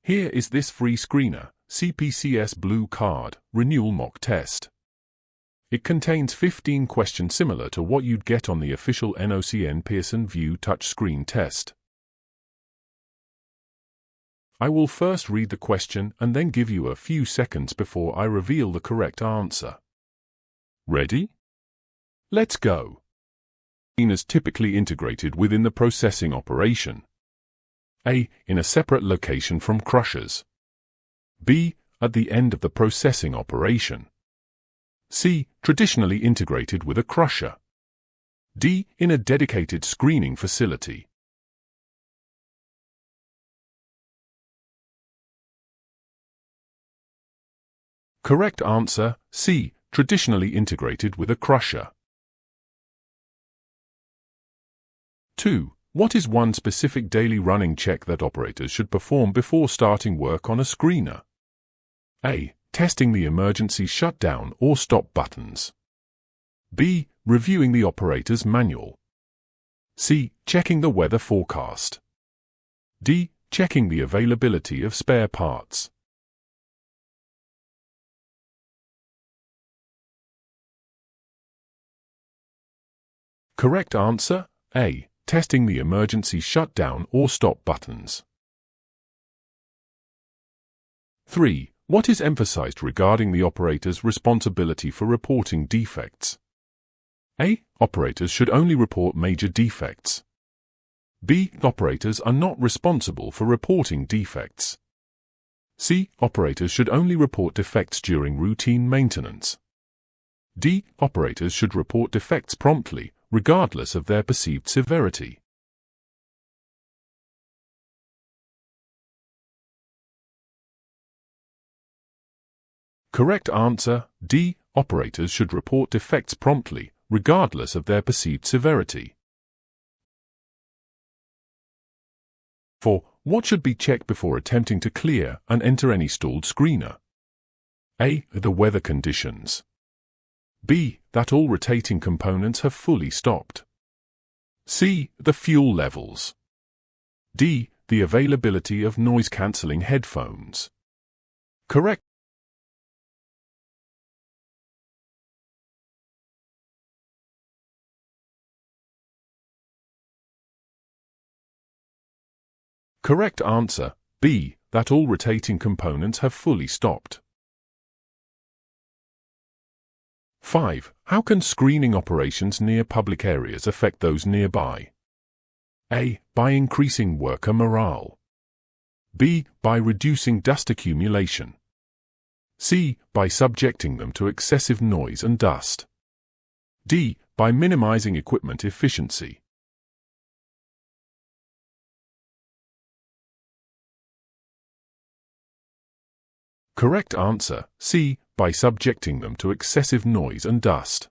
Here is this free screener, CPCS Blue Card, Renewal Mock Test. It contains 15 questions similar to what you'd get on the official NOCN Pearson VUE touchscreen test. I will first read the question and then give you a few seconds before I reveal the correct answer. Ready? Let's go. Is typically integrated within the processing operation. A. In a separate location from crushers. B. At the end of the processing operation. C. Traditionally integrated with a crusher. D. In a dedicated screening facility. Correct answer, C. Traditionally integrated with a crusher. 2. What is one specific daily running check that operators should perform before starting work on a screener? A. Testing the emergency shutdown or stop buttons. B. Reviewing the operator's manual. C. Checking the weather forecast. D. Checking the availability of spare parts. Correct answer, A. Testing the emergency shutdown or stop buttons. 3. What is emphasized regarding the operator's responsibility for reporting defects? A. Operators should only report major defects. B. Operators are not responsible for reporting defects. C. Operators should only report defects during routine maintenance. D. Operators should report defects promptly, regardless of their perceived severity. Correct answer, D. Operators should report defects promptly, regardless of their perceived severity. 4. What should be checked before attempting to clear and enter any stalled screener? A. The weather conditions. B. That all rotating components have fully stopped. C. The fuel levels. D. The availability of noise-cancelling headphones. Correct. Correct answer, B. That all rotating components have fully stopped. 5. How can screening operations near public areas affect those nearby? A. By increasing worker morale. B. By reducing dust accumulation. C. By subjecting them to excessive noise and dust. D. By minimizing equipment efficiency. Correct answer, C. By subjecting them to excessive noise and dust.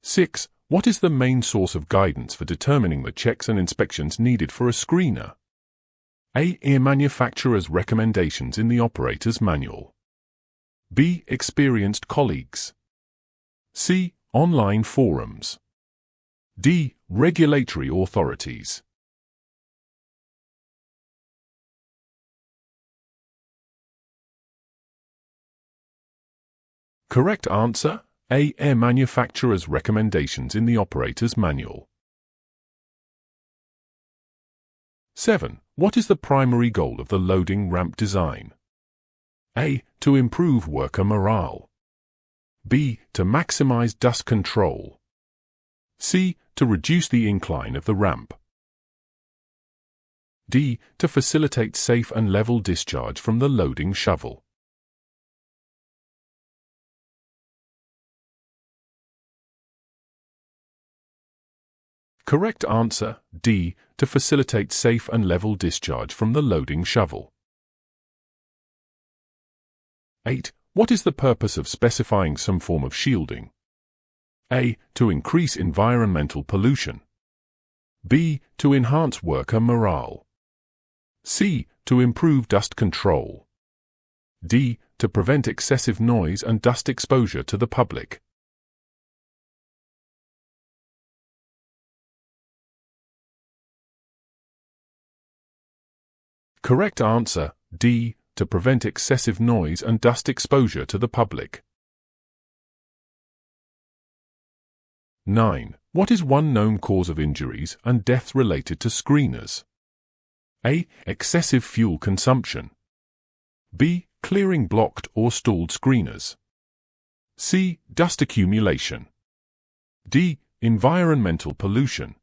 6. What is the main source of guidance for determining the checks and inspections needed for a screener? A. Manufacturer's recommendations in the operator's manual. B. Experienced colleagues. C. Online forums. D. Regulatory authorities. Correct answer, A. Manufacturer's recommendations in the operator's manual. 7. What is the primary goal of the loading ramp design? A. To improve worker morale. B. To maximize dust control. C. To reduce the incline of the ramp. D. To facilitate safe and level discharge from the loading shovel. Correct answer, D. To facilitate safe and level discharge from the loading shovel. 8. What is the purpose of specifying some form of shielding? A. To increase environmental pollution. B. To enhance worker morale. C. To improve dust control. D. To prevent excessive noise and dust exposure to the public. Correct answer, D, to prevent excessive noise and dust exposure to the public. 9. What is one known cause of injuries and deaths related to screeners? A. Excessive fuel consumption. B. Clearing blocked or stalled screeners. C. Dust accumulation. D. Environmental pollution.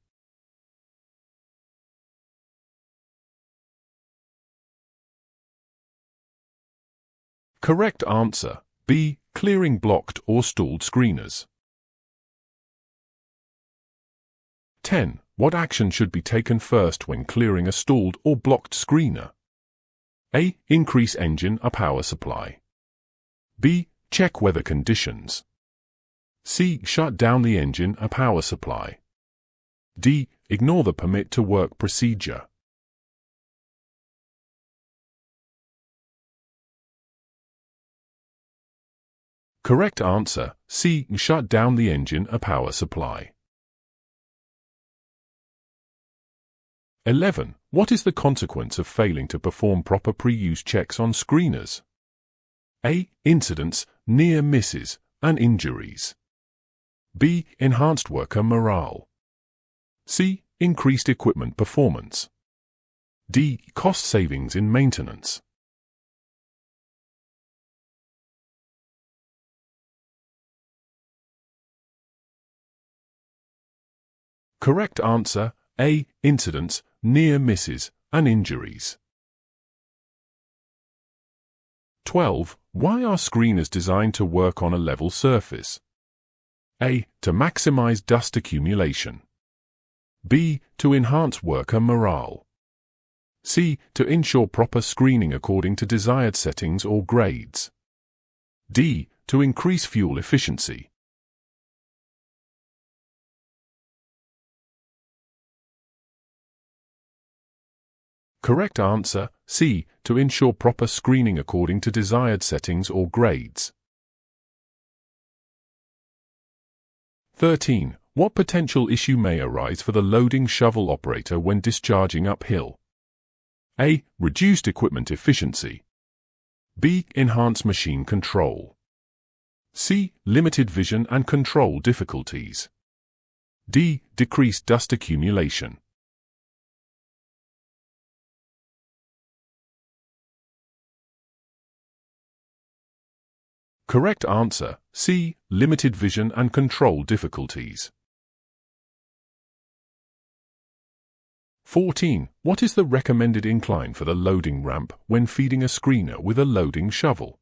Correct answer, B. Clearing blocked or stalled screeners. 10. What action should be taken first when clearing a stalled or blocked screener? A. Increase engine or power supply. B. Check weather conditions. C. Shut down the engine or power supply. D. Ignore the permit to work procedure. Correct answer, C. Shut down the engine or power supply. 11. What is the consequence of failing to perform proper pre-use checks on screeners? A. Incidents, near misses, and injuries. B. Enhanced worker morale. C. Increased equipment performance. D. Cost savings in maintenance. Correct answer, A. Incidents, near misses, and injuries. 12. Why are screeners designed to work on a level surface? A. To maximize dust accumulation. B. To enhance worker morale. C. To ensure proper screening according to desired settings or grades. D. To increase fuel efficiency. Correct answer, C. To ensure proper screening according to desired settings or grades. 13. What potential issue may arise for the loading shovel operator when discharging uphill? A. Reduced equipment efficiency. B. Enhanced machine control. C. Limited vision and control difficulties. D. Decreased dust accumulation. Correct answer, C. Limited vision and control difficulties. 14. What is the recommended incline for the loading ramp when feeding a screener with a loading shovel?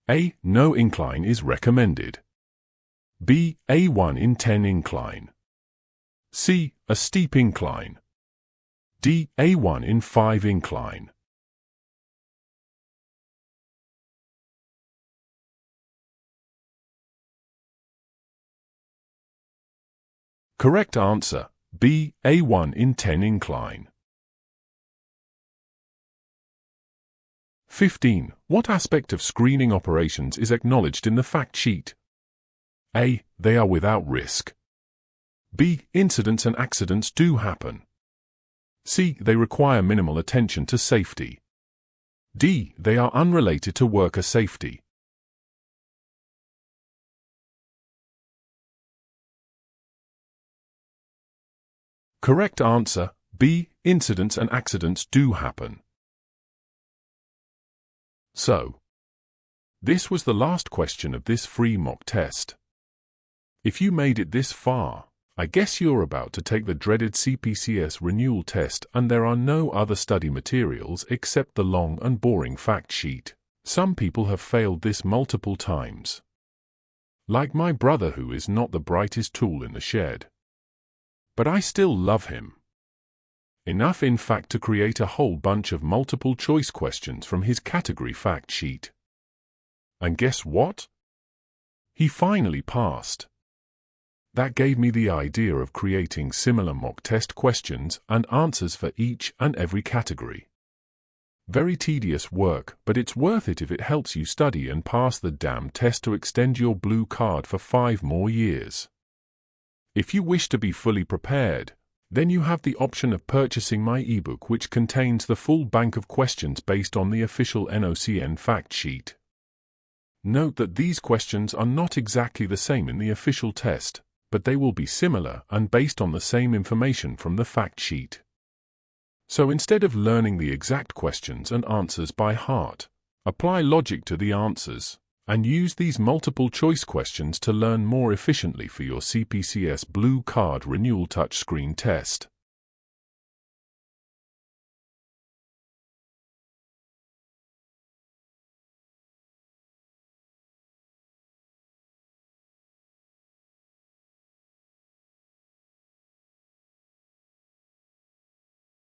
A. No incline is recommended. B. A 1 in 10 incline. C. A steep incline. D. A 1 in 5 incline. Correct answer, B. A 1 in 10 incline. 15. What aspect of screening operations is acknowledged in the fact sheet? A. They are without risk. B. Incidents and accidents do happen. C. They require minimal attention to safety. D. They are unrelated to worker safety. Correct answer, B. Incidents and accidents do happen. So, this was the last question of this free mock test. If you made it this far, I guess you're about to take the dreaded CPCS renewal test and there are no other study materials except the long and boring fact sheet. Some people have failed this multiple times. Like my brother, who is not the brightest tool in the shed. But I still love him. Enough, in fact, to create a whole bunch of multiple choice questions from his category fact sheet. And guess what? He finally passed. That gave me the idea of creating similar mock test questions and answers for each and every category. Very tedious work, but it's worth it if it helps you study and pass the damn test to extend your blue card for 5 more years. If you wish to be fully prepared, Then you have the option of purchasing my ebook, which contains the full bank of questions based on the official NOCN fact sheet. Note that these questions are not exactly the same in the official test, but they will be similar and based on the same information from the fact sheet. So instead of learning the exact questions and answers by heart, apply logic to the answers, and use these multiple choice questions to learn more efficiently for your CPCS Blue Card Renewal touchscreen test.